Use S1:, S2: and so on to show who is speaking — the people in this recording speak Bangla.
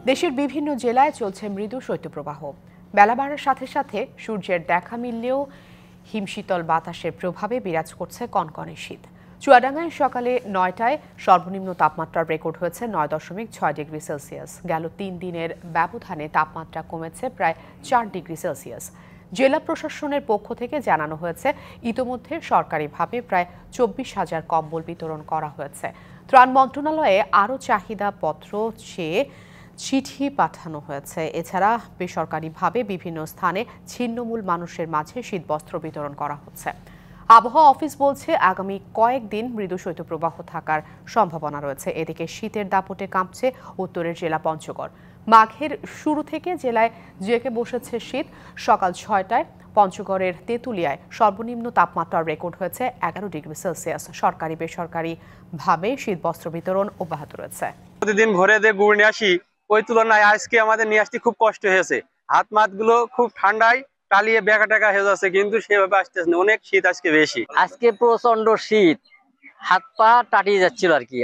S1: দেশের বিভিন্ন জেলায় চলছে মৃদু শৈত্যপ্রবাহ। বেলা বাড়ার সাথে সাথে সূর্যের দেখা মিললেও হিমশীতল বাতাসের প্রভাবে বিরাজ করছে কনকনে শীত। চুয়াডাঙ্গায় সকালে ৯টায় সর্বনিম্ন তাপমাত্রার রেকর্ড হয়েছে ৯.৬ ডিগ্রি সেলসিয়াস। গেল ৩ দিনের ব্যবধানে তাপমাত্রা কমেছে প্রায় ৪ ডিগ্রি সেলসিয়াস। জেলা প্রশাসনের পক্ষ থেকে জানানো হয়েছে, ইতোমধ্যে সরকারিভাবে প্রায় ২৪,০০০ কম্বল বিতরণ করা হয়েছে। ত্রাণ মন্ত্রণালয়ে আরও চাহিদাপত্র চেয়ে চিঠি পাঠানো হয়েছে। এছাড়া বেসরকারিভাবে বিভিন্ন স্থানে ছিন্নমূল মানুষের মাঝে শীতবস্ত্র বিতরণ করা হচ্ছে। আবহাওয়া অফিস বলছে, আগামী কয়েকদিন মৃদু শৈত্যপ্রবাহ থাকার সম্ভাবনা রয়েছে। এদিকে শীতের দাপটে কাঁপছে উত্তরের জেলা পঞ্চগড়। মাঘের শুরু থেকে জেলায় জেঁকে বসেছে শীত। সকাল ৬টায় পঞ্চগড়ের তেঁতুলিয়ায় সর্বনিম্ন তাপমাত্রার রেকর্ড হয়েছে ১১ ডিগ্রি সেলসিয়াস। সরকারি বেসরকারি ভাবে শীতবস্ত্র বিতরণ অব্যাহত রয়েছে।
S2: প্রতিদিন ঘরে যে গুড় নিয়ে আসি, ওই তুলনায় আজকে আমাদের নিয়ে আসতে খুব কষ্ট হয়েছে। হাত মাত গুলো খুব ঠান্ডায় টালিয়ে বেকা টাকা হয়ে যাচ্ছে, কিন্তু সেভাবে আসতেছে না। অনেক শীত আজকে বেশি।
S3: আজকে প্রচন্ড শীত, হাত পা টাটিয়ে যাচ্ছিল আর কি।